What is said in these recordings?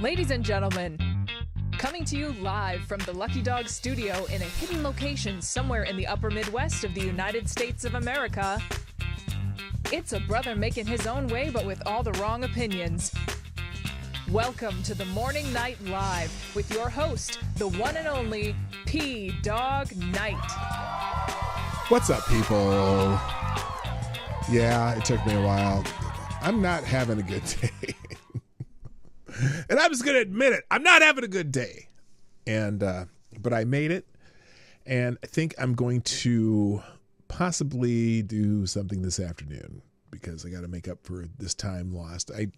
Ladies and gentlemen, coming to you live from the Lucky Dog studio in a hidden location somewhere in the upper Midwest of the United States of America, it's a brother making his own way but with all the wrong opinions. Welcome to the Morning Night Live with your host, the one and only Dawg Knight. What's up, people? Yeah, it took me a while. I'm not having a good day. And I'm just going to admit it. I'm not having a good day. And but I made it. And I think I'm going to possibly do something this afternoon because I got to make up for this time lost. I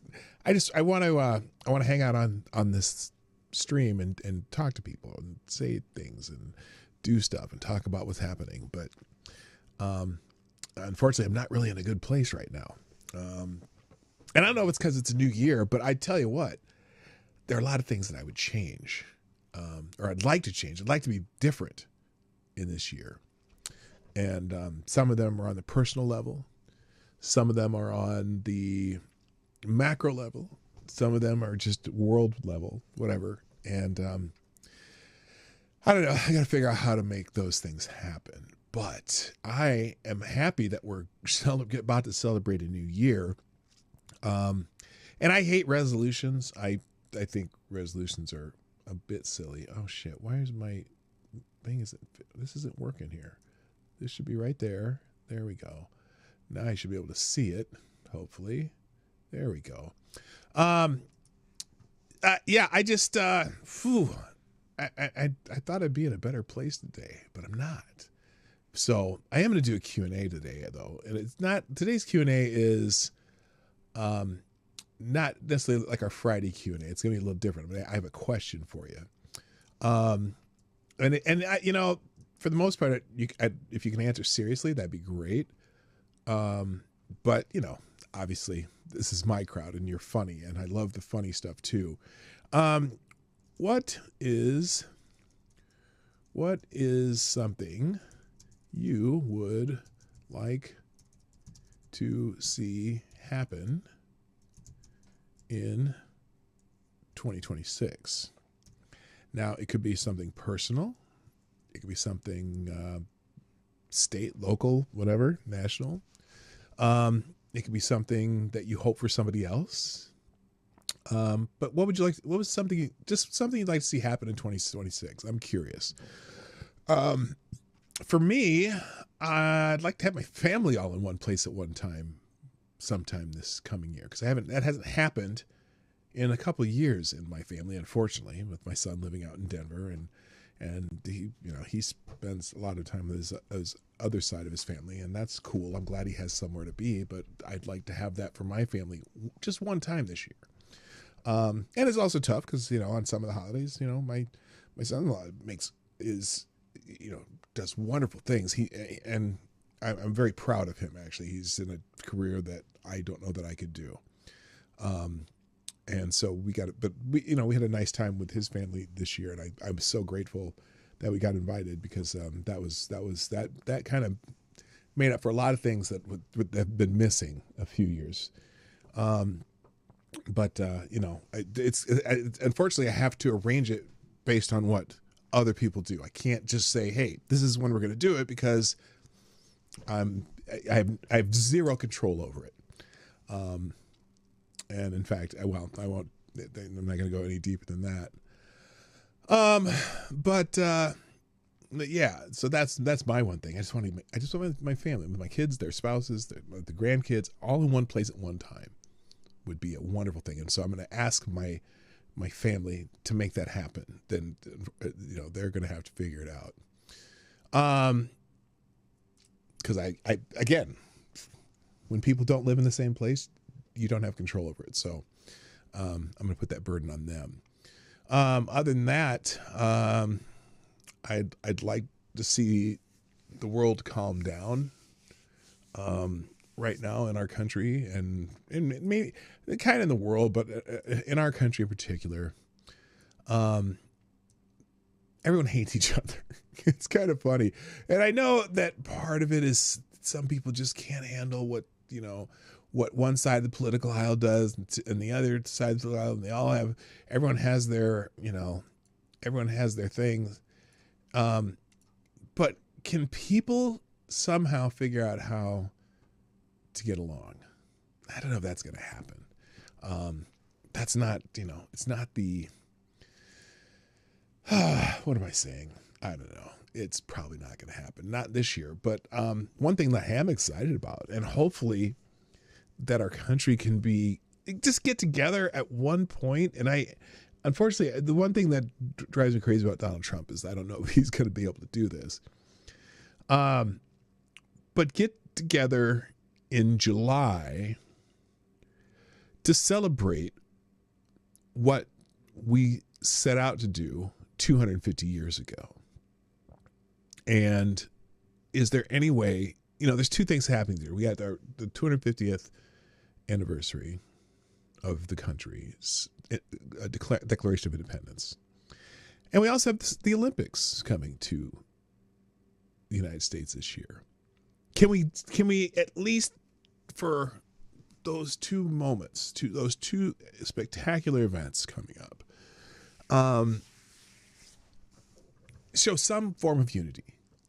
want to hang out on this stream and talk to people and say things and do stuff and talk about what's happening. But unfortunately, I'm not really in a good place right now. And I don't know if it's because it's a new year, but I tell you what, there are a lot of things that I would change, or I'd like to change. I'd like to be different in this year. And some of them are on the personal level. Some of them are on the macro level. Some of them are just world level, whatever. And I don't know. I got to figure out how to make those things happen. But I am happy that we're about to celebrate a new year. And I hate resolutions. I think resolutions are a bit silly. Oh shit! Why is my thing this isn't working here? This should be right there. There we go. Now I should be able to see it. Hopefully, there we go. Yeah. I just I thought I'd be in a better place today, but I'm not. So I am going to do a Q&A today, though, and it's not today's Q&A is. Not necessarily like our Friday Q&A. It's going to be a little different. But I have a question for you. And I, you know, for the most part, if you can answer seriously, that'd be great. But you know, obviously this is my crowd and you're funny and I love the funny stuff too. What is something you would like to see happen in 2026? Now, it could be something personal. It could be something state, local, whatever, national. It could be something that you hope for somebody else. But what was something you'd like to see happen in 2026? I'm curious. For me, I'd like to have my family all in one place at one time, sometime this coming year, because that hasn't happened in a couple of years in my family, unfortunately, with my son living out in Denver, and he spends a lot of time with his other side of his family, and that's cool. I'm glad he has somewhere to be, but I'd like to have that for my family just one time this year. And it's also tough because on some of the holidays, my son-in-law does wonderful things. I'm very proud of him, actually. He's in a career that I don't know that I could do. And so we had a nice time with his family this year. And I'm so grateful that we got invited because that kind of made up for a lot of things that would have been missing a few years. But unfortunately I have to arrange it based on what other people do. I can't just say, hey, this is when we're going to do it because I have zero control over it. And in fact, I won't. I'm not going to go any deeper than that. But yeah. So that's my one thing. I just want my family, with my kids, their spouses, the grandkids, all in one place at one time would be a wonderful thing. And so I'm going to ask my family to make that happen. Then they're going to have to figure it out. Because I again, when people don't live in the same place, you don't have control over it. So I'm going to put that burden on them. Other than that, I'd like to see the world calm down right now in our country and maybe kind of in the world, but in our country in particular. Everyone hates each other. It's kind of funny. And I know that part of it is some people just can't handle what one side of the political aisle does and the other side of the aisle, and everyone has their things. But can people somehow figure out how to get along? I don't know if that's going to happen. That's not, it's not the, what am I saying? I don't know. It's probably not going to happen. Not this year. But one thing that I am excited about, and hopefully that our country can just get together at one point. And unfortunately, the one thing that drives me crazy about Donald Trump is I don't know if he's going to be able to do this. But get together in July to celebrate what we set out to do 250 years ago. And is there any way, there's two things happening here. We got the 250th anniversary of the country's Declaration of Independence. And we also have the Olympics coming to the United States this year. Can we at least for those two moments, those two spectacular events coming up, show some form of unity?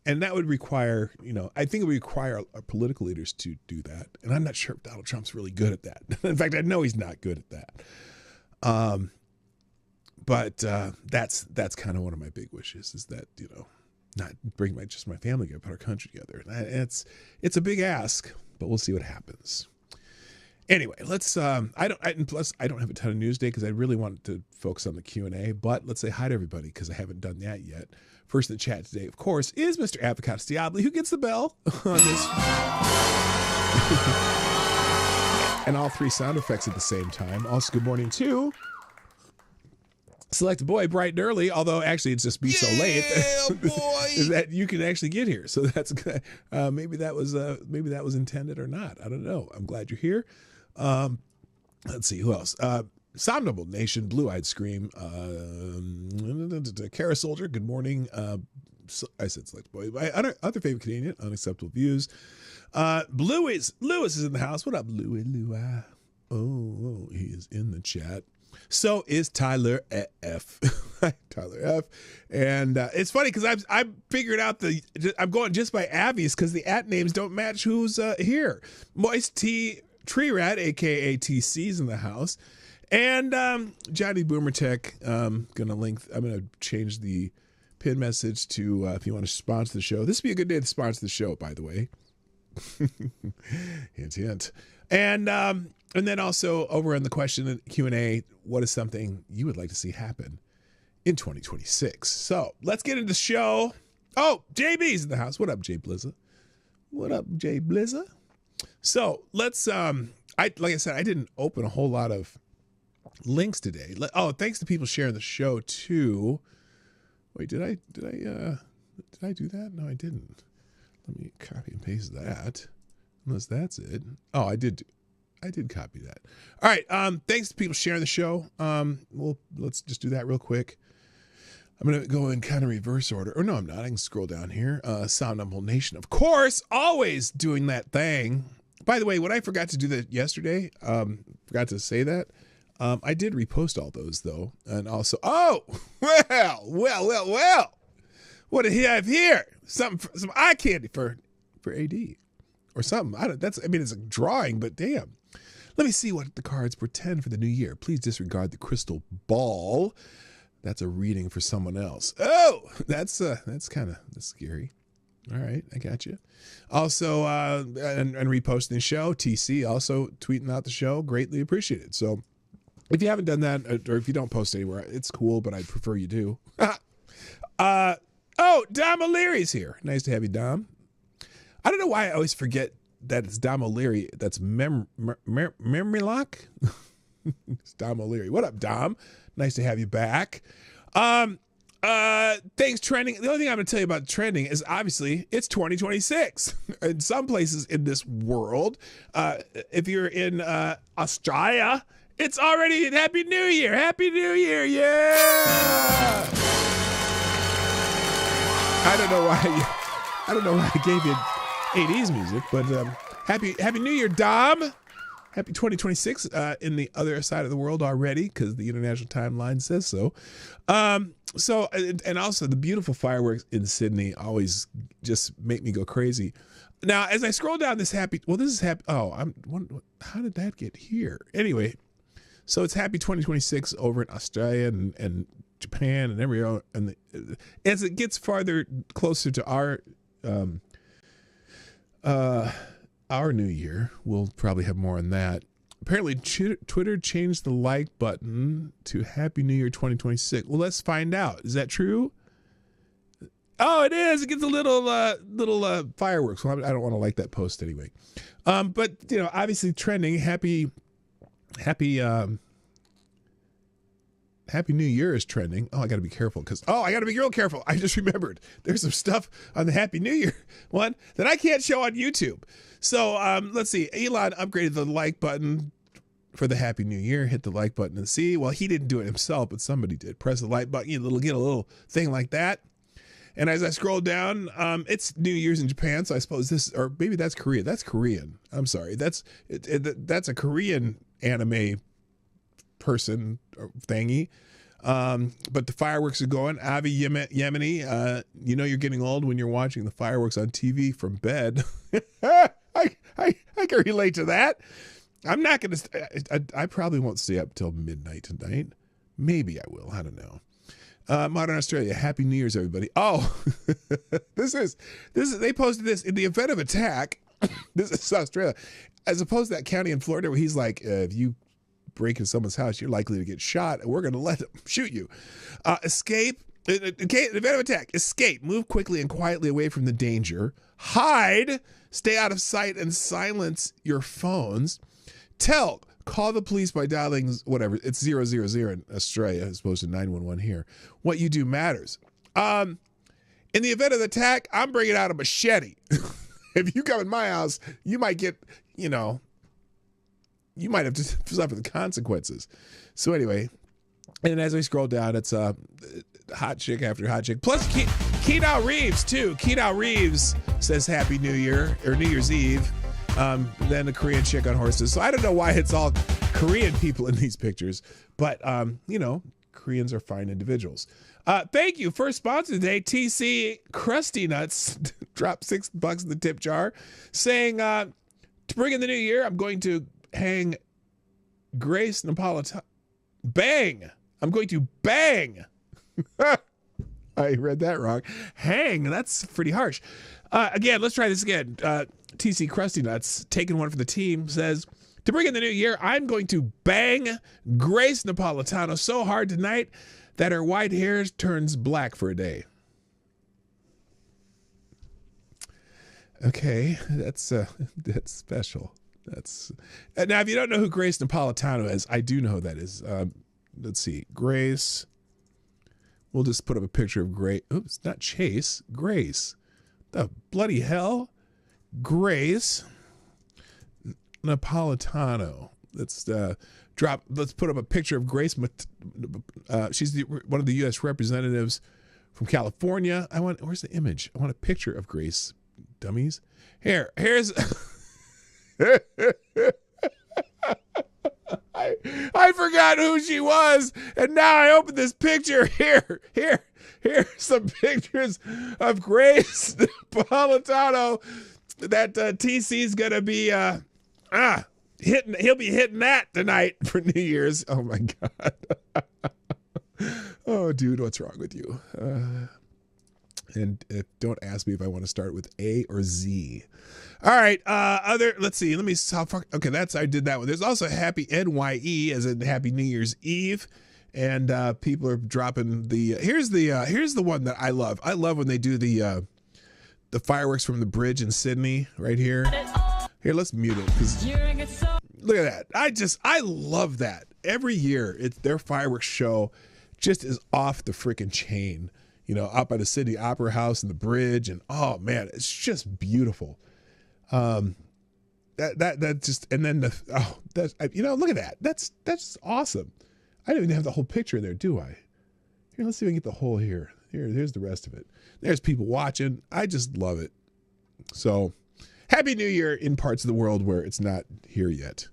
And that would require, I think it would require our political leaders to do that. And I'm not sure if Donald Trump's really good at that. In fact, I know he's not good at that. But that's kind of one of my big wishes is that, not bring just my family together, put our country together. And it's a big ask, but we'll see what happens. Anyway, let's. Plus, I don't have a ton of news today because I really wanted to focus on the Q&A. But let's say hi to everybody because I haven't done that yet. First in the chat today, of course, is Mr. Avocados Diablo, who gets the bell on this, and all three sound effects at the same time. Also, good morning to Select Boy, bright and early. Although actually, it's just be so late that you can actually get here. So that's good. Maybe that was intended or not. I don't know. I'm glad you're here. Let's see who else. Somnable Nation, Blue Eyed Scream, Kara Soldier, good morning. I said Select Boy. My other favorite Canadian, Unacceptable Views. Lewis is in the house. What up, Louis? Oh, he is in the chat. So is Tyler F. Tyler F. And it's funny because I figured out I'm going just by Abby's because the @ names don't match who's here. Moist T Tree Rat, aka TC, is in the house. And Johnny Boomer Tech, I'm gonna change the pin message to if you want to sponsor the show. This would be a good day to sponsor the show, by the way. Hint, hint. And then also over on the question and Q&A, what is something you would like to see happen in 2026? So let's get into the show. Oh, JB's in the house. What up, Jay Blizza? What up, Jay Blizza? So let's like I said, I didn't open a whole lot of links today. Oh, thanks to people sharing the show too. Wait, did I do that? No, I didn't. Let me copy and paste that. Unless that's it. Oh, I did copy that. All right. Thanks to people sharing the show. Let's just do that real quick. I'm going to go in kind of reverse order. Or no, I'm not. I can scroll down here. Somnable Nation, of course, always doing that thing. By the way, what I forgot to do that yesterday, forgot to say that. I did repost all those though. And also, well. What do you have here? Some eye candy for AD or something. It's a drawing, but damn. Let me see what the cards portend for the new year. Please disregard the crystal ball. That's a reading for someone else. Oh, that's scary. All right, I got you. Also, and reposting the show. TC also tweeting out the show. Greatly appreciated. So if you haven't done that, or if you don't post anywhere, it's cool, but I'd prefer you do. Oh, Dom O'Leary's here. Nice to have you, Dom. I don't know why I always forget that it's Dom O'Leary. That's Memory Lock. It's Dom O'Leary. What up, Dom? Nice to have you back. Things trending. The only thing I'm going to tell you about trending is obviously it's 2026. In some places in this world, if you're in Australia, it's already Happy New Year. Happy New Year. Yeah. I don't know why I gave you 80s music, but Happy New Year, Dom. Happy 2026 in the other side of the world already, because the international timeline says so. And also the beautiful fireworks in Sydney always just make me go crazy. Now, as I scroll down this how did that get here? Anyway, so it's happy 2026 over in Australia and Japan and everywhere. And as it gets farther closer to our new year, we'll probably have more on that. Apparently, Twitter changed the like button to Happy New Year 2026. Well, let's find out. Is that true? Oh, it is. It gets a little fireworks. Well, I don't want to like that post anyway. But you know, obviously trending. Happy New Year is trending. Oh, I got to be careful I got to be real careful. I just remembered there's some stuff on the Happy New Year one that I can't show on YouTube. So let's see. Elon upgraded the like button for the Happy New Year. Hit the like button and see. Well, he didn't do it himself, but somebody did. Press the like button. Get a little thing like that. And as I scroll down, it's New Year's in Japan. So I suppose or maybe that's Korea. That's Korean. I'm sorry. That's a Korean anime person thingy. But the fireworks are going. Avi Yemeni, you know you're getting old when you're watching the fireworks on TV from bed. I can relate to that. I'm not going to, I probably won't stay up till midnight tonight. Maybe I will. I don't know. Modern Australia, Happy New Year's, everybody. Oh, this is, they posted this in the event of attack. This is Australia, as opposed to that county in Florida where he's like, if you break into someone's house, you're likely to get shot, and we're going to let them shoot you. Escape. Okay, the event of attack. Escape. Move quickly and quietly away from the danger. Hide. Stay out of sight and silence your phones. Call the police by dialing whatever. It's 000 in Australia as opposed to 911 here. What you do matters. In the event of the attack, I'm bringing out a machete. If you come in my house, you might get, you might have to suffer the consequences. So anyway, and as we scroll down, it's hot chick after hot chick. Plus, Keanu Reeves, too. Keanu Reeves says Happy New Year, or New Year's Eve. Then the Korean chick on horses. So I don't know why it's all Korean people in these pictures. But, Koreans are fine individuals. Thank you. First sponsor today, TC Krusty Nuts. Dropped $6 in the tip jar. Saying, to bring in the new year, I'm going to hang Grace Napolitano. Bang! I'm going to bang! I read that wrong. Hang, that's pretty harsh. Again, let's try this again. TC Krusty Nuts, taking one for the team, says, to bring in the new year, I'm going to bang Grace Napolitano so hard tonight that her white hair turns black for a day. Okay, that's special. That's now, if you don't know who Grace Napolitano is, I do know who that is. Let's see, Grace. We'll just put up a picture of Grace. Oops, not Chase. Grace. The bloody hell, Grace Napolitano. Let's put up a picture of Grace. She's one of the U.S. representatives from California. Where's the image? I want a picture of Grace. Dummies. Here's. I forgot who she was, and now I open this picture. Here's some pictures of Grace Napolitano that TC's gonna be hitting. He'll be hitting that tonight for New Year's. Oh my God. Oh, dude, what's wrong with you? And don't ask me if I want to start with A or Z. All right. Let's see. Let me. Okay, I did that one. There's also Happy NYE, as in Happy New Year's Eve, and people are dropping the. Here's the one that I love. I love when they do the fireworks from the bridge in Sydney right here. Here, let's mute it because look at that. I love that. Every year, their fireworks show just is off the freaking chain. Out by the Sydney Opera House and the bridge, and oh man, it's just beautiful. That just, and then look at that. That's just awesome. I don't even have the whole picture there, do I? Here, let's see if I can get the whole here. Here's the rest of it. There's people watching. I just love it. So, Happy New Year in parts of the world where it's not here yet.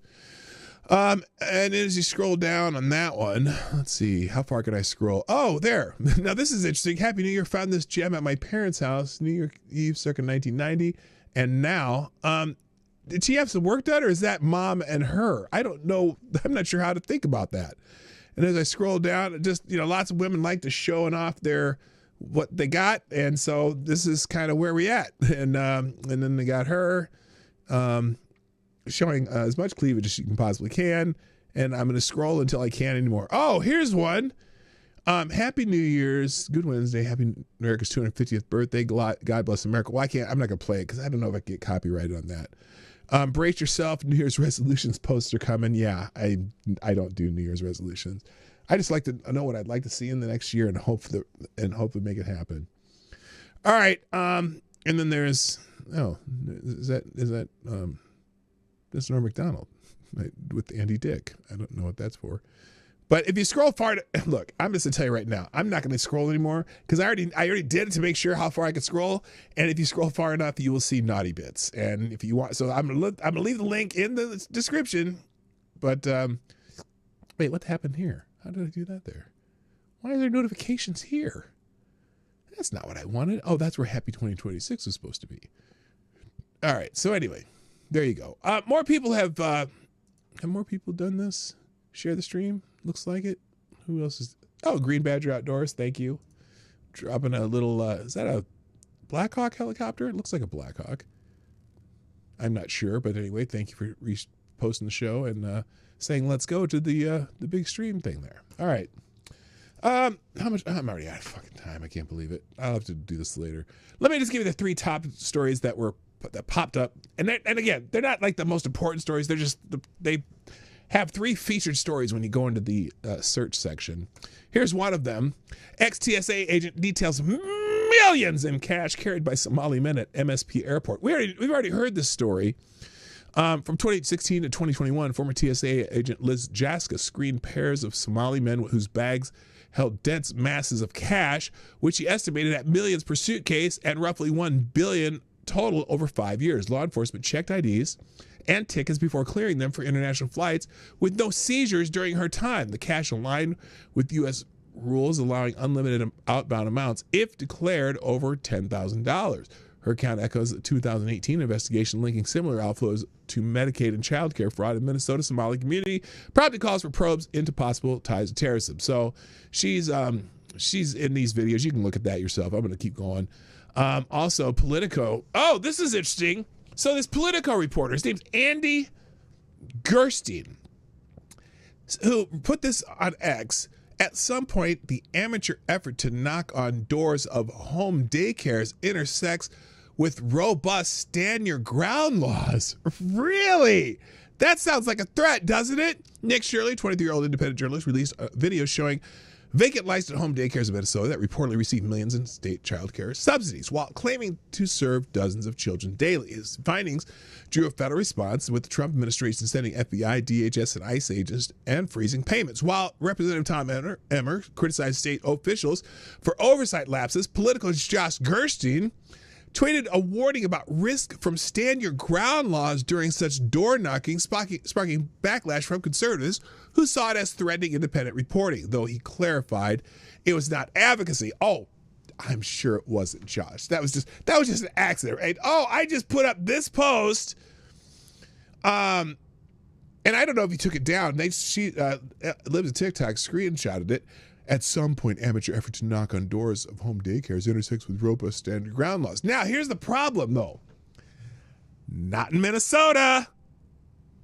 And as you scroll down on that one, let's see, how far can I scroll? Oh, there. Now this is interesting. Happy New Year. Found this gem at my parents' house, New Year Eve, circa 1990. And now, did she have some work done, or is that mom and her? I don't know. I'm not sure how to think about that. And as I scroll down, just, you know, lots of women like to showing off what they got. And so this is kind of where we at. And then they got her, showing as much cleavage as she can possibly can. And I'm going to scroll until I can't anymore. Oh, here's one. Happy New Year's, Good Wednesday, Happy America's 250th birthday. God bless America. Well, I'm not going to play it because I don't know if I can get copyrighted on that. Brace yourself. New Year's resolutions posts are coming. Yeah, I don't do New Year's resolutions. I just like to know what I'd like to see in the next year and hopefully make it happen. All right. And then there's, is that that's Norm Macdonald with Andy Dick. I don't know what that's for. But if you scroll far, look, I'm just going to tell you right now, I'm not going to scroll anymore because I already did it to make sure how far I could scroll. And if you scroll far enough, you will see naughty bits. And if you want, so I'm going to leave the link in the description. But wait, what happened here? How did I do that there? Why are there notifications here? That's not what I wanted. Oh, that's where Happy 2026 was supposed to be. All right. So anyway, there you go. More people have more people done this? Share the stream. Looks like it. Who else is? Oh, Green Badger Outdoors. Thank you. Dropping a little. Is that a Blackhawk helicopter? It looks like a Blackhawk. I'm not sure, but anyway, thank you for posting the show and saying let's go to the big stream thing there. All right. How much? I'm already out of fucking time. I can't believe it. I'll have to do this later. Let me just give you the 3 top stories that popped up, and again, they're not like the most important stories. They're just they have 3 featured stories when you go into the search section. Here's one of them. Ex-TSA agent details millions in cash carried by Somali men at MSP airport. We've already heard this story. From 2016 to 2021, former TSA agent Liz Jaska screened pairs of Somali men whose bags held dense masses of cash, which he estimated at millions per suitcase and roughly $1 billion total over 5 years. Law enforcement checked IDs and tickets before clearing them for international flights with no seizures during her time. The cash aligned with U.S. rules allowing unlimited outbound amounts if declared over $10,000. Her account echoes the 2018 investigation linking similar outflows to Medicaid and child care fraud in Minnesota Somali community. Probably calls for probes into possible ties to terrorism. So she's in these videos. You can look at that yourself. I'm going to keep going. Also, Politico. Oh, this is interesting. So this Politico reporter, his name's Andy Gerstein, who put this on X. At some point, the amateur effort to knock on doors of home daycares intersects with robust stand-your-ground laws. Really? That sounds like a threat, doesn't it? Nick Shirley, 23-year-old independent journalist, released a video showing vacant licensed home daycares in Minnesota that reportedly received millions in state child care subsidies while claiming to serve dozens of children daily. His findings drew a federal response, with the Trump administration sending FBI, DHS, and ICE agents and freezing payments. While Representative Tom Emmer criticized state officials for oversight lapses, Politico's Josh Gerstein tweeted a warning about risk from stand-your-ground laws during such door-knocking, sparking backlash from conservatives who saw it as threatening independent reporting, though he clarified it was not advocacy. Oh, I'm sure it wasn't, Josh. That was just an accident, right? Oh, I just put up this post, and I don't know if he took it down. She lives in TikTok, screenshotted it. At some point, amateur effort to knock on doors of home daycares intersects with robust standard ground laws. Now, here's the problem, though. Not in Minnesota.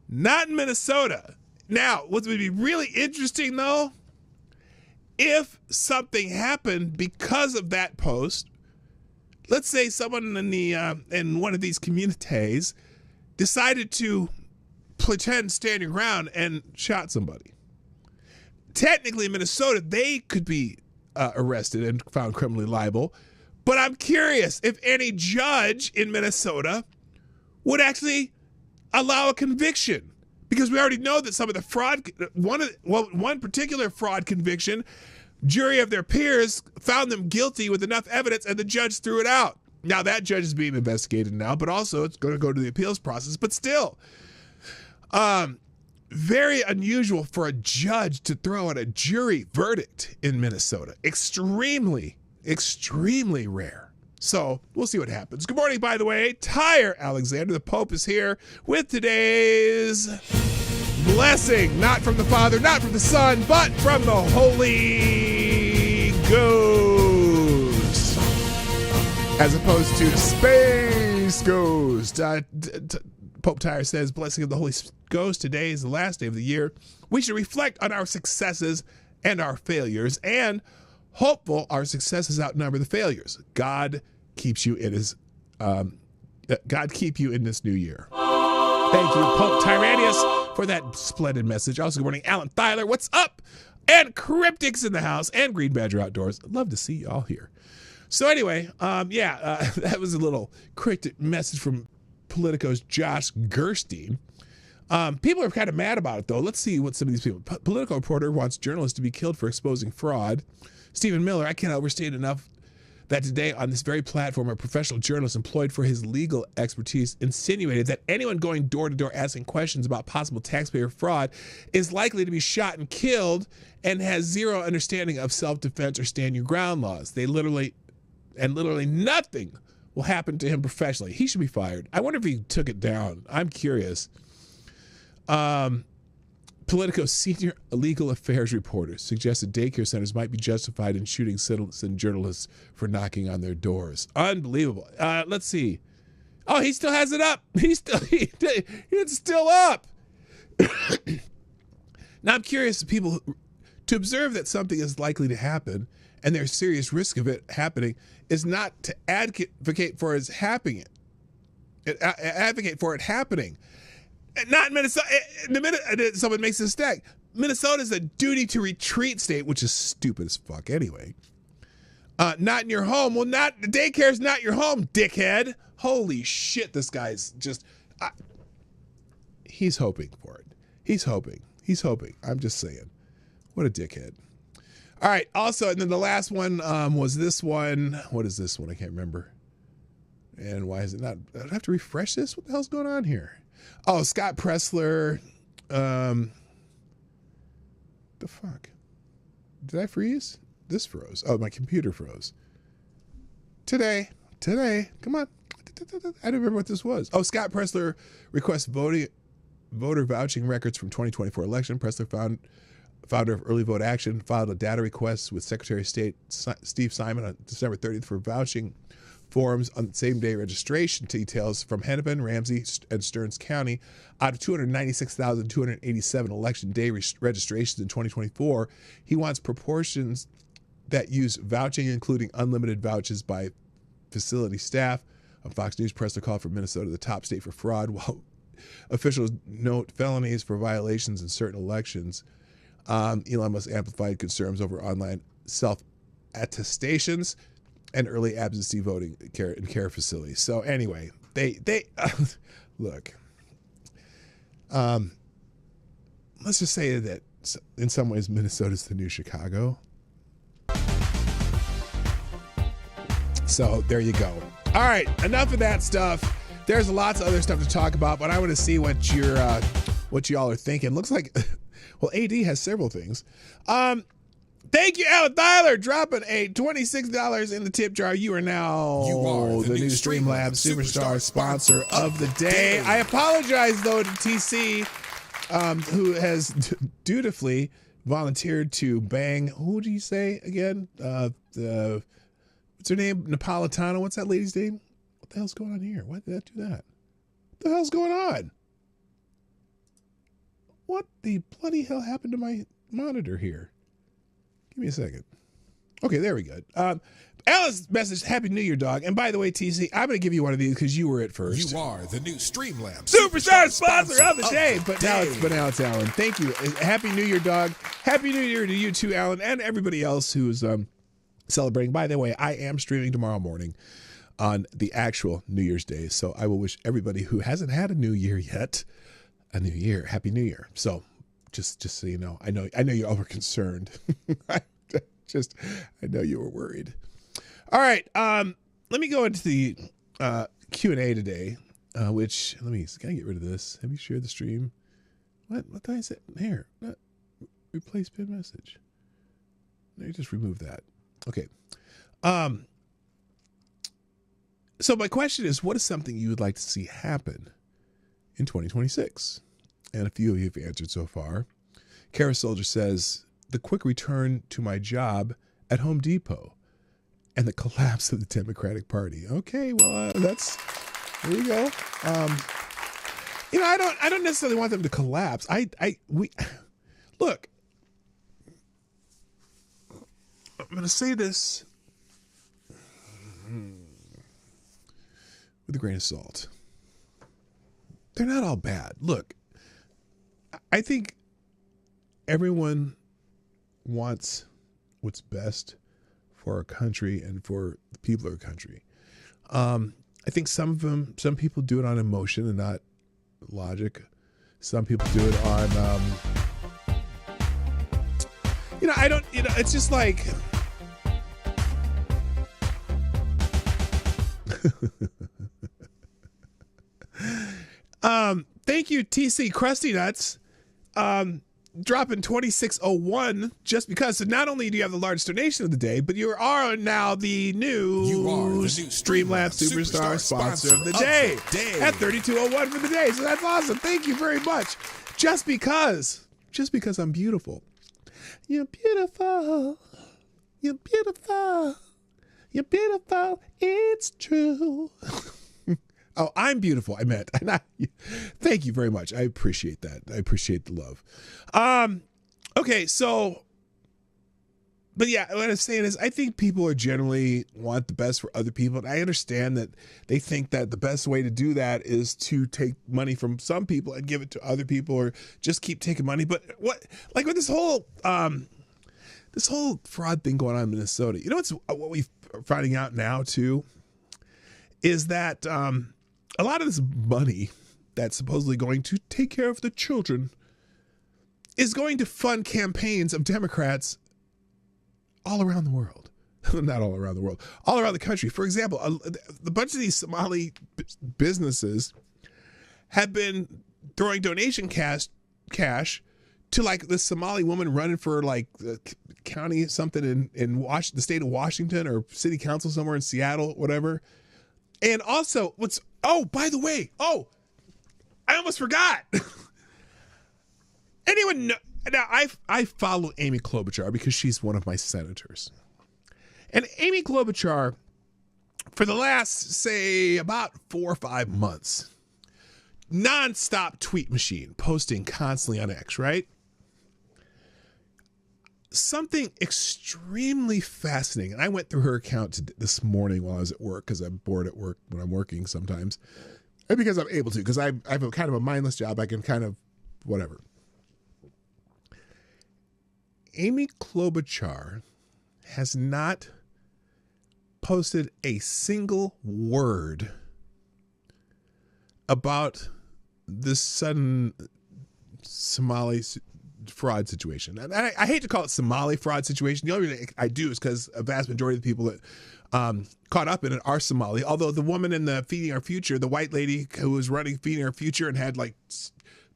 Not in Minnesota. Now, what would be really interesting, though, if something happened because of that post. Let's say someone in one of these communities decided to pretend stand your ground and shot somebody. Technically, in Minnesota, they could be arrested and found criminally liable. But I'm curious if any judge in Minnesota would actually allow a conviction, because we already know that some of the fraud, one particular fraud conviction, jury of their peers found them guilty with enough evidence, and the judge threw it out. Now that judge is being investigated now, but also it's going to go to the appeals process. But still, very unusual for a judge to throw out a jury verdict in Minnesota. Extremely, extremely rare. So we'll see what happens. Good morning, by the way. Tyre Alexander, the Pope, is here with today's blessing. Not from the Father, not from the Son, but from the Holy Ghost. As opposed to Space Ghost. Pope Tyre says, blessing of the Holy Ghost. Today is the last day of the year. We should reflect on our successes and our failures, and hopeful our successes outnumber the failures. God keeps you in his God keep you in this new year. Thank you, Pope Tyrannus, for that splendid message. Also, good morning, Alan Thyler. What's up? And Cryptics in the house, and Green Badger Outdoors. I'd love to see y'all here. So anyway, that was a little cryptic message from Politico's Josh Gerstein. People are kind of mad about it, though. Let's see what some of these people. Politico reporter wants journalists to be killed for exposing fraud. Stephen Miller, I can't overstate enough that today on this very platform, a professional journalist employed for his legal expertise insinuated that anyone going door to door asking questions about possible taxpayer fraud is likely to be shot and killed and has zero understanding of self-defense or stand your ground laws. Literally nothing will happen to him professionally. He should be fired. I wonder if he took it down. I'm curious. Politico's senior legal affairs reporter suggested daycare centers might be justified in shooting citizen journalists for knocking on their doors. Unbelievable. Let's see. Oh, he still has it up. It's still up. Now I'm curious to observe that something is likely to happen and there's serious risk of it happening is not to advocate for it happening. Advocate for it happening. Not in Minnesota. The minute someone makes a mistake, Minnesota is a duty to retreat state, which is stupid as fuck anyway. Not in your home. Well, daycare's not your home, dickhead. Holy shit, this guy's just. He's hoping for it. He's hoping. I'm just saying. What a dickhead. All right. Also, and then the last one was this one. What is this one? I can't remember. And why is it not? I have to refresh this. What the hell's going on here? Oh, Scott Pressler. The fuck? Did I freeze? This froze. Oh, my computer froze. Today. Come on. I don't remember what this was. Oh, Scott Pressler requests voter vouching records from 2024 election. Pressler, founder of Early Vote Action, filed a data request with Secretary of State Steve Simon on December 30th for vouching forms on same-day registration details from Hennepin, Ramsey, and Stearns County. Out of 296,287 election day registrations in 2024, he wants proportions that use vouching, including unlimited vouchers by facility staff. On Fox News, Pressler called for Minnesota the top state for fraud, while officials note felonies for violations in certain elections. Elon Musk amplified concerns over online self-attestations and early absentee voting care facilities. So anyway, they look. Let's just say that in some ways Minnesota's the new Chicago. So there you go. All right, enough of that stuff. There's lots of other stuff to talk about, but I want to see what y'all are thinking. Looks like, well, AD has several things. Thank you, Alan Thyler, dropping a $26 in the tip jar. You are now the new Streamlabs Superstar sponsor of the day. I apologize, though, to TC, who has dutifully volunteered to bang, who do you say again? What's her name? Napolitano. What's that lady's name? What the hell's going on here? Why did that do that? What the hell's going on? What the bloody hell happened to my monitor here? Give me a second. Okay, there we go. Alice message, Happy New Year, dog. And by the way, TC, I'm going to give you one of these because you were it first. You are the new Streamlabs Superstar sponsor of the day. But now it's Alan. Thank you. Happy New Year, dog. Happy New Year to you too, Alan, and everybody else who's celebrating. By the way, I am streaming tomorrow morning on the actual New Year's Day. So I will wish everybody who hasn't had a new year yet a new year. Happy New Year. So just so you know, I know you're all concerned. I know you were worried. All right, let me go into the Q&A today, which, can I get rid of this? Have you shared the stream? What did I say? Here. Replace pin message. Let me just remove that. Okay. So my question is, what is something you would like to see happen in 2026? And a few of you have answered so far. Kara Soldier says, the quick return to my job at Home Depot and the collapse of the Democratic Party. Okay, well, there you go. I don't necessarily want them to collapse. Look, I'm going to say this with a grain of salt. They're not all bad. Look, I think everyone wants what's best for our country and for the people of our country. I think some people do it on emotion and not logic. Some people do it on, it's just like, thank you, TC Krusty Nuts. Dropping 2601 just because. So not only do you have the largest donation of the day, but you are now the new Streamlabs Superstar sponsor of the day at 3201 for the day. So that's awesome. Thank you very much. Just because I'm beautiful. You're beautiful. You're beautiful. You're beautiful. It's true. Oh, I'm beautiful. I meant. Thank you very much. I appreciate that. I appreciate the love. Okay, so, but yeah, what I'm saying is I think people are generally want the best for other people. And I understand that they think that the best way to do that is to take money from some people and give it to other people or just keep taking money. But with this whole fraud thing going on in Minnesota, you know what we're finding out now too is that, a lot of this money that's supposedly going to take care of the children is going to fund campaigns of Democrats all around the world. Not all around the world, all around the country. For example, a bunch of these Somali businesses have been throwing donation cash to like this Somali woman running for like the county something in the state of Washington or city council somewhere in Seattle, whatever. And also, by the way, I almost forgot. Anyone know? Now, I follow Amy Klobuchar because she's one of my senators. And Amy Klobuchar, for the last, say, about 4 or 5 months, nonstop tweet machine, posting constantly on X, right? Something extremely fascinating. And I went through her account this morning while I was at work because I'm bored at work when I'm working sometimes. And because I'm able to, because I have a kind of a mindless job. I can kind of whatever. Amy Klobuchar has not posted a single word about this sudden Somali fraud situation. And I hate to call it Somali fraud situation. The only reason I do is because a vast majority of the people that caught up in it are Somali. Although the woman in the Feeding Our Future, the white lady who was running Feeding Our Future and had like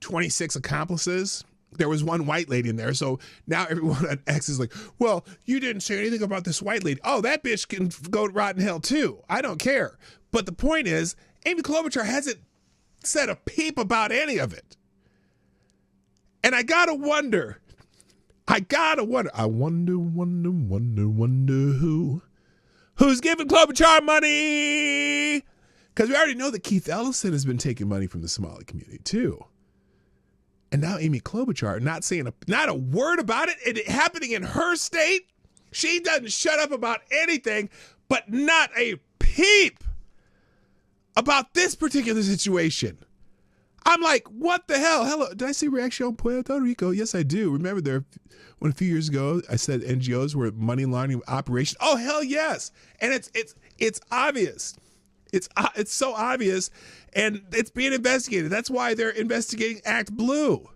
26 accomplices, there was one white lady in there. So now everyone on X is like, well, you didn't say anything about this white lady. Oh, that bitch can go to rotten hell too. I don't care. But the point is, Amy Klobuchar hasn't said a peep about any of it. And I gotta wonder. I wonder who's giving Klobuchar money? Because we already know that Keith Ellison has been taking money from the Somali community too. And now Amy Klobuchar not saying not a word about it. It happening in her state. She doesn't shut up about anything, but not a peep about this particular situation. I'm like, what the hell? Hello, did I say Reaction Puerto Rico? Yes, I do. Remember when a few years ago I said NGOs were money laundering operations? Oh, hell yes. And it's obvious. It's so obvious, and it's being investigated. That's why they're investigating Act Blue.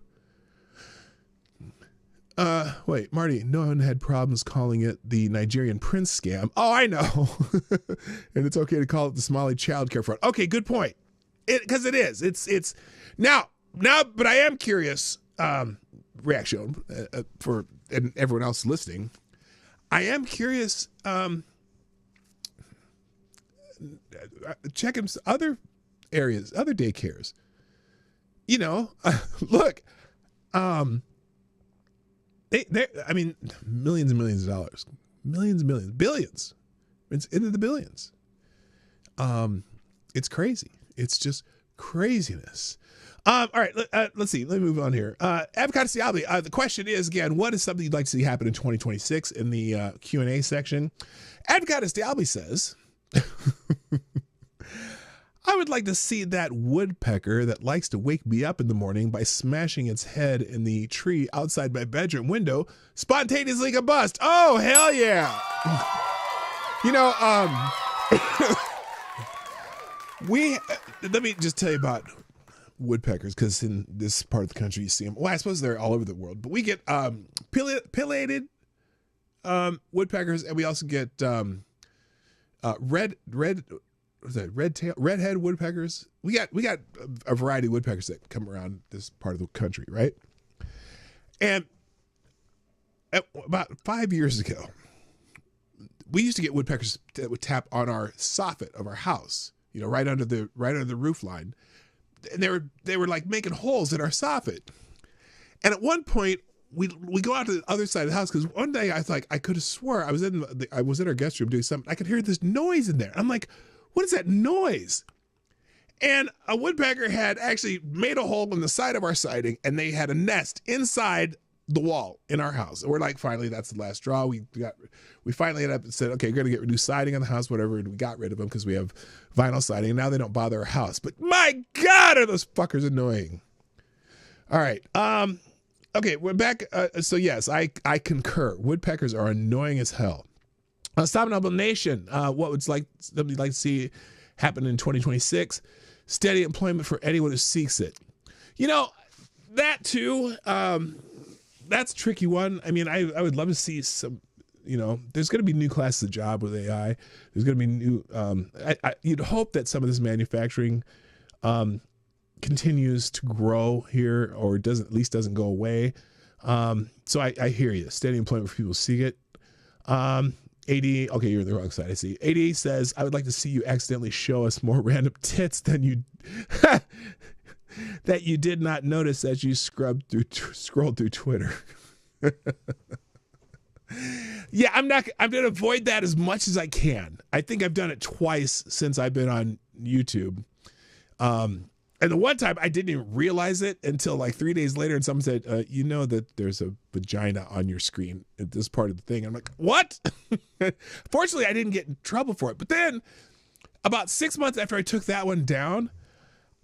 Wait, Marty, no one had problems calling it the Nigerian prince scam. Oh, I know. And it's okay to call it the Somali child care fraud. Okay, good point. Because it is. It's now, but I am curious. reaction for and everyone else listening. I am curious. Check in other areas, other daycares. You know, look, I mean, millions and millions of dollars, millions and millions, billions. It's into the billions. It's crazy. It's just craziness. All right, let's see. Let me move on here. Avocado Diabli, the question is, again, what is something you'd like to see happen in 2026 in the Q&A section? Avocado Diabli says, I would like to see that woodpecker that likes to wake me up in the morning by smashing its head in the tree outside my bedroom window spontaneously combust. Oh, hell yeah. You know, let me just tell you about woodpeckers, because in this part of the country you see them. Well, I suppose they're all over the world, but we get pileated woodpeckers, and we also get redhead woodpeckers. We got a variety of woodpeckers that come around this part of the country, right? And about 5 years ago, we used to get woodpeckers that would tap on our soffit of our house, you know, right under the roof line. And they were like making holes in our soffit. And at one point, we go out to the other side of the house, because one day I thought I could have swore I was in our guest room doing something. I could hear this noise in there. I'm like, what is that noise? And a woodpecker had actually made a hole in the side of our siding, and they had a nest inside the wall in our house. And we're like, finally, that's the last straw. We finally ended up and said, okay, we're going to get new siding on the house, whatever. And we got rid of them because we have vinyl siding. And now they don't bother our house. But my God, are those fuckers annoying. All right. Okay, we're back. So yes, I concur. Woodpeckers are annoying as hell. Stop and Humble Nation. What would somebody like to see happen in 2026? Steady employment for anyone who seeks it. You know, that too. That's a tricky one. I mean, I would love to see some. You know, there's going to be new classes of job with AI. There's going to be new. You'd hope that some of this manufacturing continues to grow here, or at least doesn't go away. So I hear you. Steady employment for people who seek it. AD, okay, you're on the wrong side. I see. AD says, I would like to see you accidentally show us more random tits than you that you did not notice as you scrolled through Twitter. Yeah, I'm going to avoid that as much as I can. I think I've done it twice since I've been on YouTube. And the one time I didn't even realize it until like 3 days later, and someone said, you know that there's a vagina on your screen at this part of the thing. I'm like, what? Fortunately, I didn't get in trouble for it. But then about 6 months after I took that one down,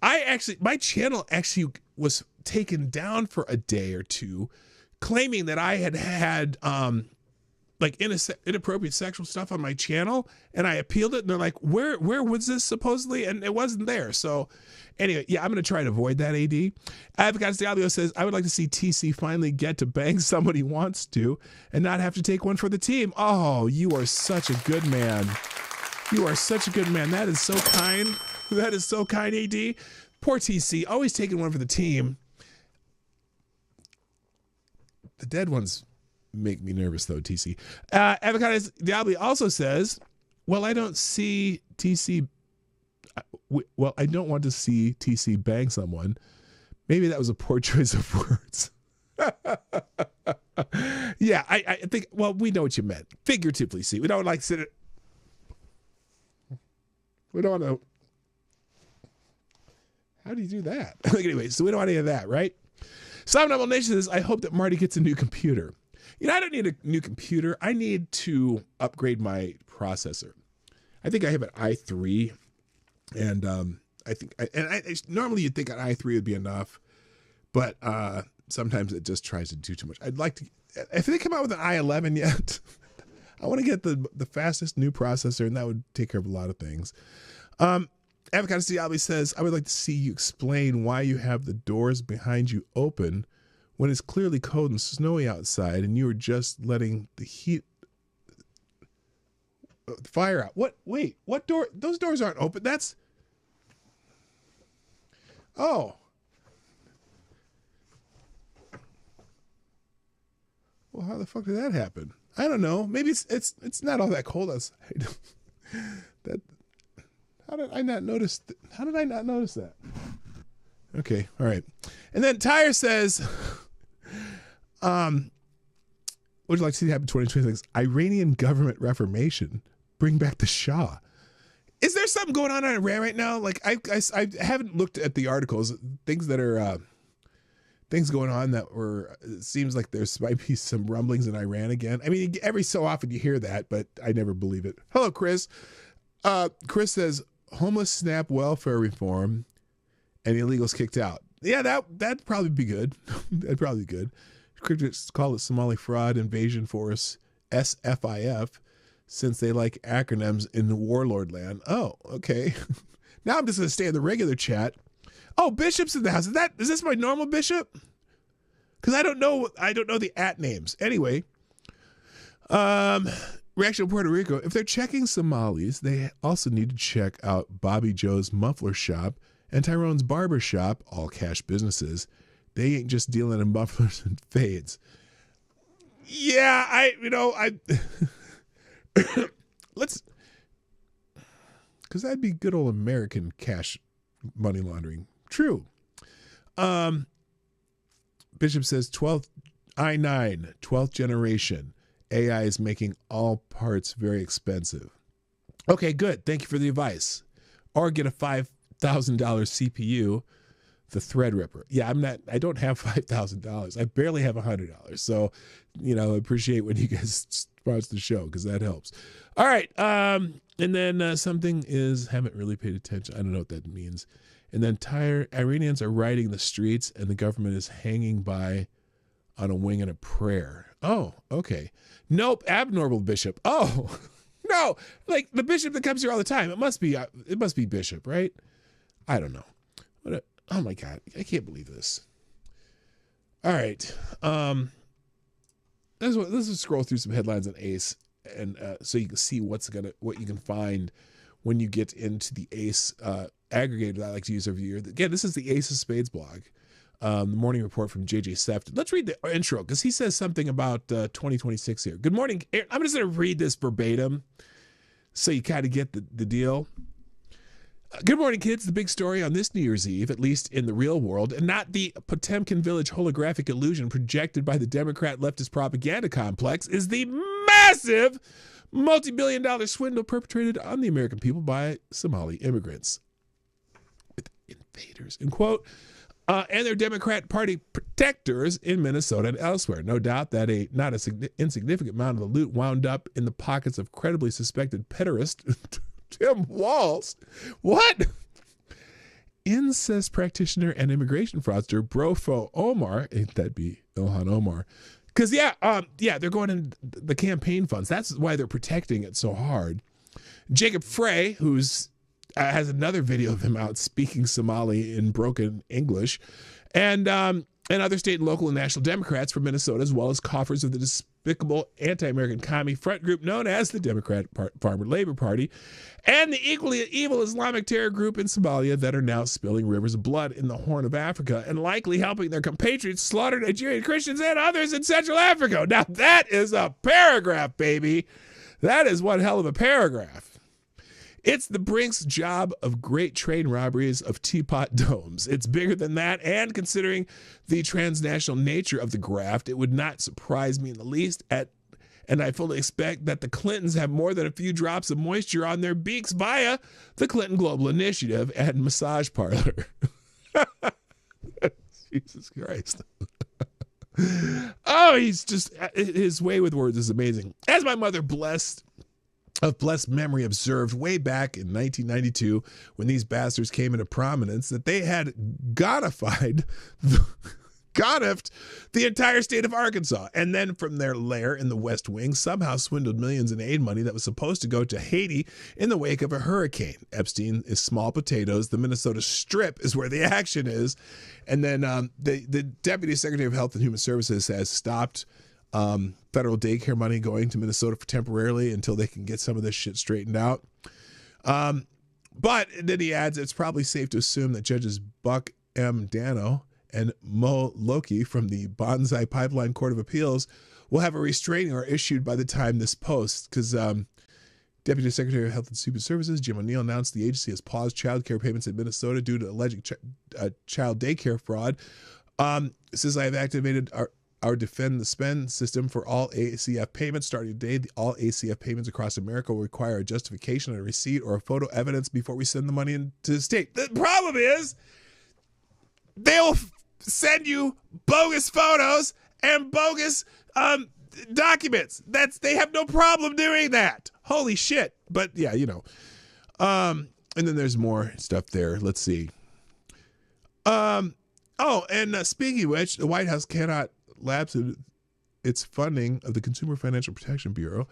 my channel actually was taken down for a day or two, claiming that I had like inappropriate sexual stuff on my channel, and I appealed it, and they're like, where was this supposedly? And it wasn't there. So anyway, yeah, I'm going to try to avoid that, AD. Avocado Diablo says, I would like to see TC finally get to bang someone he wants to and not have to take one for the team. Oh, you are such a good man. You are such a good man. That is so kind. That is so kind, AD. Poor TC, always taking one for the team. The dead ones make me nervous, though, TC. Avocado Diablo also says, well, I don't see TC. Well, I don't want to see TC bang someone. Maybe that was a poor choice of words. Yeah, I think, well, we know what you meant. Figuratively, see. We don't like sit it. We don't want to. How do you do that? Anyway, so we don't want any of that, right? Simon Humble Nation says, I hope that Marty gets a new computer. You know, I don't need a new computer. I need to upgrade my processor. I think I have an i3, and I think, normally you'd think an i3 would be enough, but sometimes it just tries to do too much. I'd like to, if they come out with an i11 yet, I want to get the fastest new processor, and that would take care of a lot of things. Avocado Diablo says, I would like to see you explain why you have the doors behind you open when it's clearly cold and snowy outside, and you are just letting the heat, the fire out. What? Wait, what door? Those doors aren't open. That's, oh. fuck did that happen? I don't know. Maybe it's not all that cold outside. How did I not notice that? Okay, all right. And then Tyre says, would you like to see happen 2026? Iranian government reformation. Bring back the Shah. Is there something going on in Iran right now? Like I haven't looked at the articles. Things that are things going on that were. It seems like there might be some rumblings in Iran again. I mean, every so often you hear that, but I never believe it. Hello, Chris. Chris says homeless SNAP welfare reform and illegals kicked out. Yeah, that'd probably be good. That'd probably be good. Critics call it Somali Fraud Invasion Force, SFIF. Since they like acronyms in the warlord land. Oh, okay. Now I'm just going to stay in the regular chat. Oh, Bishop's in the house. Is this my normal Bishop? Because I don't know the @ names. Anyway, reaction to Puerto Rico. If they're checking Somalis, they also need to check out Bobby Joe's Muffler Shop and Tyrone's Barber Shop, all cash businesses. They ain't just dealing in mufflers and fades. Yeah, I let's, because that'd be good old American cash money laundering. True. Bishop says 12th generation. AI is making all parts very expensive. Okay, good. Thank you for the advice. Or get a $5,000 CPU, the Threadripper. Yeah, I don't have $5,000. I barely have $100. So, appreciate when you guys sponsor the show because that helps. All right. And then something is, haven't really paid attention. I don't know what that means. And then Iranians are riding the streets and the government is hanging by on a wing and a prayer. Oh, okay. Nope. Abnormal Bishop. Oh, no. Like the Bishop that comes here all the time. It must be Bishop, right? I don't know. Oh my God. I can't believe this. All right. Let's just scroll through some headlines on Ace, and so you can see what you can find when you get into the Ace aggregator that I like to use every year. Again, this is the Ace of Spades blog, the morning report from JJ Sefton. Let's read the intro because he says something about 2026 here. Good morning. I'm just going to read this verbatim so you kind of get the deal. Good morning, kids. The big story on this New Year's Eve, at least in the real world, and not the Potemkin Village holographic illusion projected by the Democrat leftist propaganda complex, is the massive multi-billion-dollar swindle perpetrated on the American people by Somali immigrants. With invaders, in quote, and their Democrat Party protectors in Minnesota and elsewhere. No doubt that not an insignificant amount of the loot wound up in the pockets of credibly suspected pederast Tim Walz. What? Incest practitioner and immigration fraudster Brofo Omar. Ain't that be Ilhan Omar? Because, they're going in the campaign funds. That's why they're protecting it so hard. Jacob Frey, who's has another video of him out speaking Somali in broken English, and other state and local and national Democrats from Minnesota, as well as coffers of the despicable anti-American commie front group known as the Democratic Farmer Labor Party, and the equally evil Islamic terror group in Somalia that are now spilling rivers of blood in the Horn of Africa and likely helping their compatriots slaughter Nigerian Christians and others in Central Africa. Now that is a paragraph, baby. That is one hell of a paragraph. It's the Brinks job of great train robberies of teapot domes. It's bigger than that, and considering the transnational nature of the graft, it would not surprise me in the least and I fully expect that the Clintons have more than a few drops of moisture on their beaks via the Clinton Global Initiative and massage parlor. Jesus Christ. Oh, his way with words is amazing. As my mother of blessed memory observed way back in 1992 when these bastards came into prominence, that they had gonified the entire state of Arkansas, and then from their lair in the West Wing somehow swindled millions in aid money that was supposed to go to Haiti in the wake of a hurricane. Epstein is small potatoes. The Minnesota Strip is where the action is. And then the Deputy Secretary of Health and Human Services has stopped federal daycare money going to Minnesota for temporarily until they can get some of this shit straightened out. But then he adds, it's probably safe to assume that Judges Buck M. Dano and Mo Loki from the Bonsai Pipeline Court of Appeals will have a restraining order issued by the time this posts, because Deputy Secretary of Health and Human Services Jim O'Neill announced the agency has paused child care payments in Minnesota due to alleged child daycare fraud. Says I have activated our Defend the Spend system for all ACF payments. Starting today, all ACF payments across America will require a justification, a receipt, or a photo evidence before we send the money into the state. The problem is they'll send you bogus photos and bogus documents. They have no problem doing that. Holy shit. But yeah, you know. And then there's more stuff there. Let's see. Speaking of which, the White House cannot lapse its funding of the Consumer Financial Protection Bureau.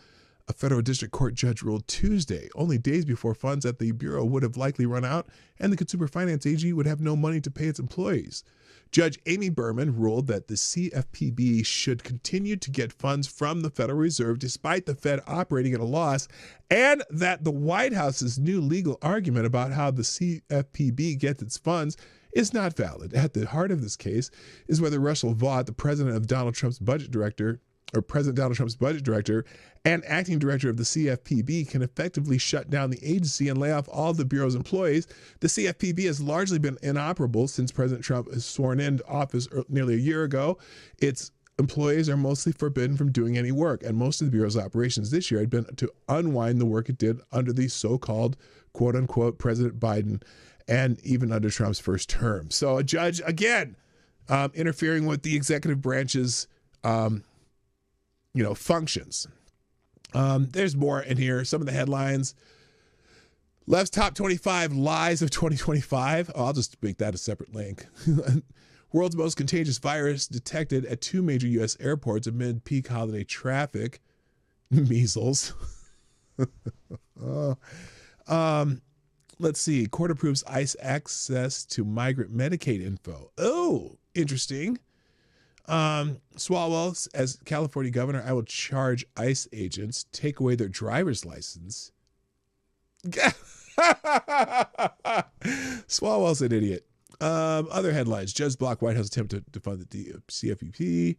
A federal district court judge ruled Tuesday, only days before funds at the Bureau would have likely run out, and the Consumer Finance AG would have no money to pay its employees. Judge Amy Berman ruled that the CFPB should continue to get funds from the Federal Reserve despite the Fed operating at a loss, and that the White House's new legal argument about how the CFPB gets its funds is not valid. At the heart of this case is whether Russell Vought, the president of Donald Trump's budget director, President Donald Trump's budget director and acting director of the CFPB, can effectively shut down the agency and lay off all of the Bureau's employees. The CFPB has largely been inoperable since President Trump has sworn into office nearly a year ago. Its employees are mostly forbidden from doing any work, and most of the Bureau's operations this year had been to unwind the work it did under the so-called quote-unquote President Biden and even under Trump's first term. So a judge, again, interfering with the executive branch's functions. There's more in here. Some of the headlines. Left's top 25 lies of 2025. Oh, I'll just make that a separate link. World's most contagious virus detected at 2 major U.S. airports amid peak holiday traffic. Measles. Let's see. Court approves ICE access to migrant Medicaid info. Oh, interesting. Swalwell, as California governor, I will charge ICE agents, take away their driver's license. Swalwell's an idiot. Other headlines. Judge block White House attempt to fund the CFPB.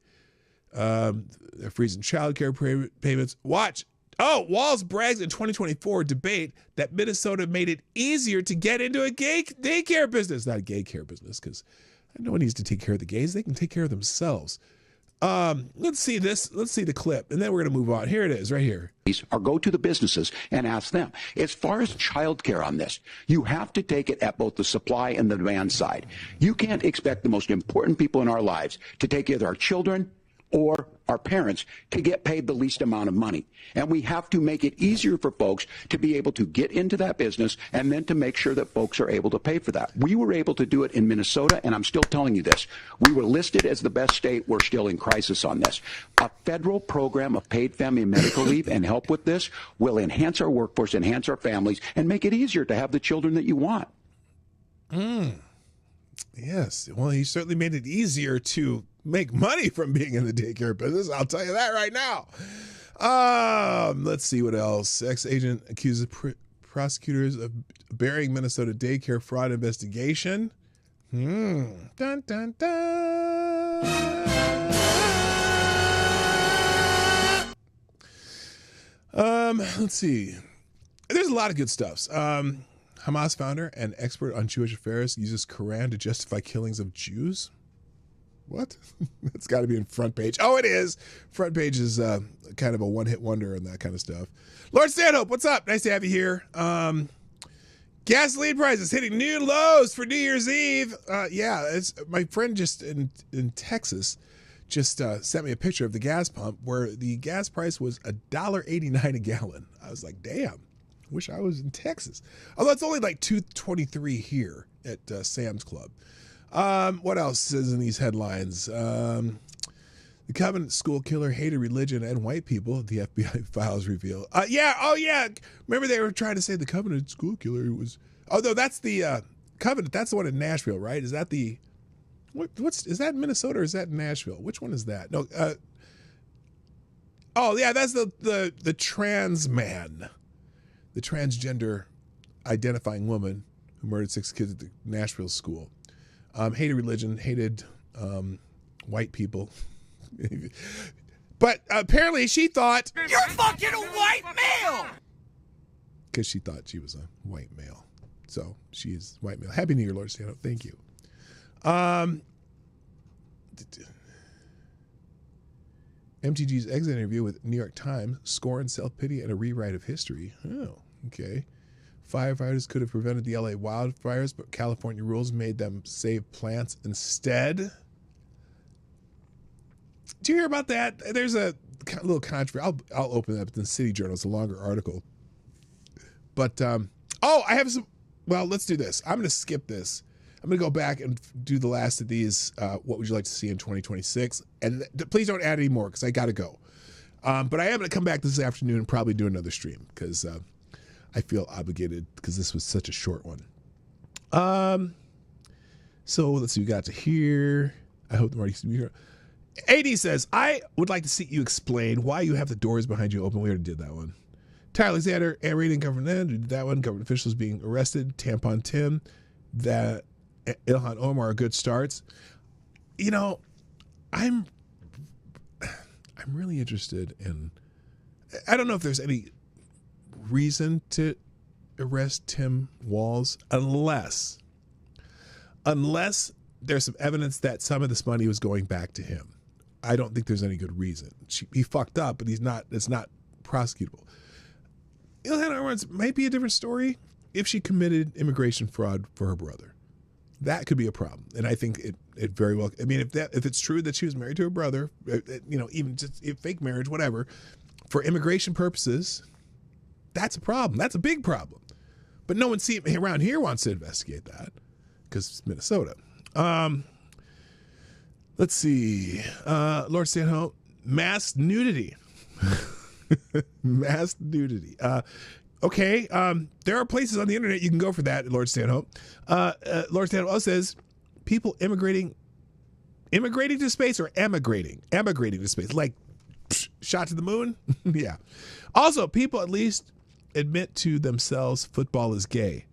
They're freezing child care payments. Watch. Oh, Walz brags in 2024 debate that Minnesota made it easier to get into a gay daycare business. Not a gay care business, because no one needs to take care of the gays. They can take care of themselves. Let's see this. Let's see the clip, and then we're going to move on. Here it is, right here. Or go to the businesses and ask them. As far as childcare on this, you have to take it at both the supply and the demand side. You can't expect the most important people in our lives to take either our children or our parents to get paid the least amount of money. And we have to make it easier for folks to be able to get into that business and then to make sure that folks are able to pay for that. We were able to do it in Minnesota, and I'm still telling you this. We were listed as the best state. We're still in crisis on this. A federal program of paid family and medical leave and help with this will enhance our workforce, enhance our families, and make it easier to have the children that you want. Yes. Well, he certainly made it easier to make money from being in the daycare business. I'll tell you that right now. Let's see what else. Ex-agent accuses prosecutors of burying Minnesota daycare fraud investigation. Dun, dun, dun. Let's see. There's a lot of good stuff. Hamas founder and expert on Jewish affairs uses Quran to justify killings of Jews. What? It's got to be in front page. Oh, it is. Front page is kind of a one-hit wonder and that kind of stuff. Lord Stanhope, what's up? Nice to have you here. Gasoline prices hitting new lows for New Year's Eve. It's my friend just in Texas just sent me a picture of the gas pump where the gas price was $1.89 a gallon. I was like, damn, wish I was in Texas. Although it's only like $2.23 here at Sam's Club. What else is in these headlines? The Covenant school killer hated religion and white people, the FBI files reveal. Remember they were trying to say the Covenant school killer was... Oh, no, that's the Covenant. That's the one in Nashville, right? Is that the... Is that in Minnesota or is that in Nashville? Which one is that? No. That's the trans man. The transgender identifying woman who murdered 6 kids at the Nashville school. Hated religion, hated white people. But apparently she thought... You're fucking a white male! Because she thought she was a white male. So she is white male. Happy New Year, Lord Stanhope. Thank you. MTG's exit interview with New York Times, scorn, self-pity, and a rewrite of history. Oh, okay. Firefighters could have prevented the LA wildfires, but California rules made them save plants instead. Do you hear about that? There's a little controversy. I'll open it up in the City Journal. It's a longer article. But, I have some, well, let's do this. I'm going to skip this. I'm going to go back and do the last of these. What would you like to see in 2026? And please don't add any more because I got to go. But I am going to come back this afternoon and probably do another stream because I feel obligated because this was such a short one. So let's see. We got to here. I hope the Marty can be here. AD says, I would like to see you explain why you have the doors behind you open. We already did that one. Tyler Alexander, and rating government, we did that one. Government officials being arrested. Tampon Tim, that Ilhan Omar, good starts. You know, I'm really interested in, I don't know if there's any reason to arrest Tim Walz unless there's some evidence that some of this money was going back to him. I don't think there's any good reason. He fucked up, but it's not prosecutable. Ilhan Omar might be a different story if she committed immigration fraud for her brother. That could be a problem. And I think it very well, I mean, if it's true that she was married to her brother, you know, even just fake marriage, whatever, for immigration purposes, that's a problem. That's a big problem. But no one around here wants to investigate that because it's Minnesota. Let's see. Lord Stanhope, mass nudity. Mass nudity. Okay. There are places on the internet you can go for that, Lord Stanhope. Lord Stanhope also says people immigrating to space or emigrating to space, like shot to the moon. Yeah. Also, people at least admit to themselves football is gay.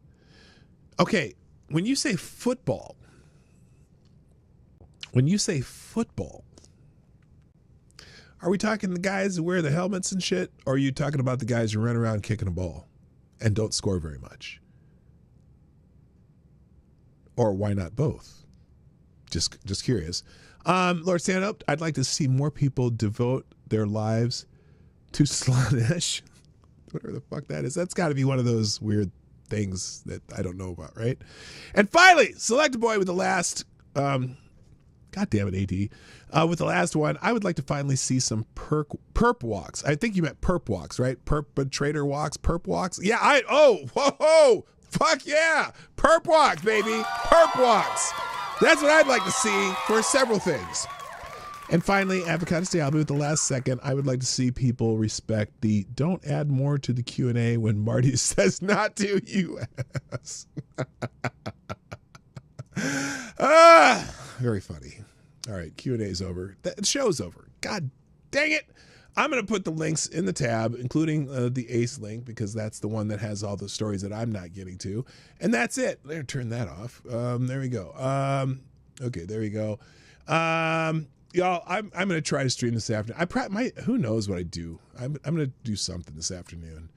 Okay. When you say football, are we talking the guys who wear the helmets and shit? Or are you talking about the guys who run around kicking a ball and don't score very much? Or why not both? Just curious. Lord Stanhope, I'd like to see more people devote their lives to Slaanesh. Whatever the fuck that is. That's got to be one of those weird things that I don't know about, right? And finally, Select a Boy with the last... God damn it, AD. With the last one, I would like to finally see some perp walks. I think you meant perp walks, right? Perpetrator walks, perp walks. Yeah, whoa, fuck yeah. Perp walks, baby. Perp walks. That's what I'd like to see for several things. And finally, Avocado Stay Albany with the last second, I would like to see people respect the don't add more to the Q&A when Marty says not to, you ass. Very funny. All right, Q&A is over. The show's over. God dang it. I'm going to put the links in the tab, including the ACE link, because that's the one that has all the stories that I'm not getting to. And that's it. There, turn that off. There we go. Okay, there we go. Y'all, I'm going to try to stream this afternoon. Who knows what I do? I'm going to do something this afternoon.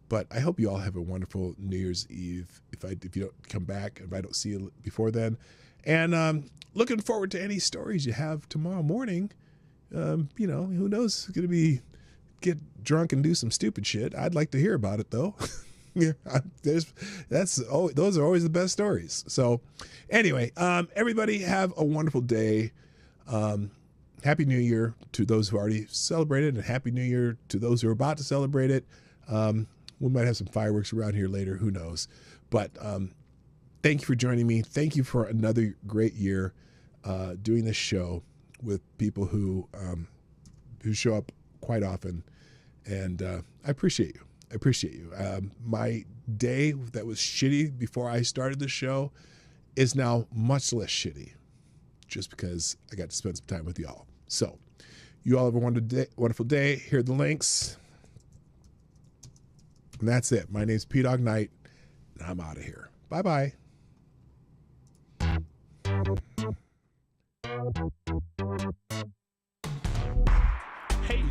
But I hope you all have a wonderful New Year's Eve. If you don't come back, if I don't see you before then. And looking forward to any stories you have tomorrow morning. You know, who knows? Going to get drunk and do some stupid shit. I'd like to hear about it though. Yeah, those are always the best stories. So anyway, everybody have a wonderful day. Happy New Year to those who already celebrated, and Happy New Year to those who are about to celebrate it. We might have some fireworks around here later. Who knows? But thank you for joining me. Thank you for another great year doing this show with people who show up quite often, and I appreciate you. My day that was shitty before I started the show is now much less shitty, just because I got to spend some time with y'all. So, you all have a wonderful day. Here are the links. And that's it. My name's PDawgKnight, and I'm out of here. Bye-bye. Hey,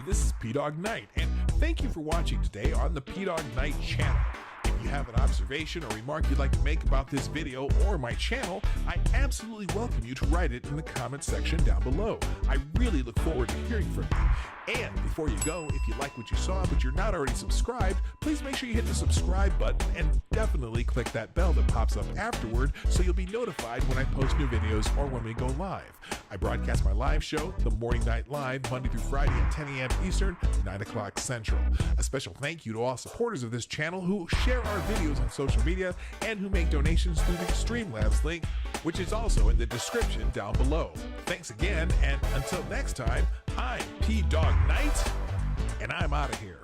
this is Dawg Knight, and thank you for watching today on the Dawg Knight Channel. If you have an observation or remark you'd like to make about this video or my channel, I absolutely welcome you to write it in the comment section down below. I really look forward to hearing from you. And before you go, if you like what you saw but you're not already subscribed, please make sure you hit the subscribe button and definitely click that bell that pops up afterward so you'll be notified when I post new videos or when we go live. I broadcast my live show, The Morning Night Live, Monday through Friday at 10 a.m. Eastern, 9 o'clock Central. A special thank you to all supporters of this channel who share our videos on social media and who make donations through the Streamlabs link, which is also in the description down below. Thanks again, and until next time, I'm Dawg Knight, and I'm out of here.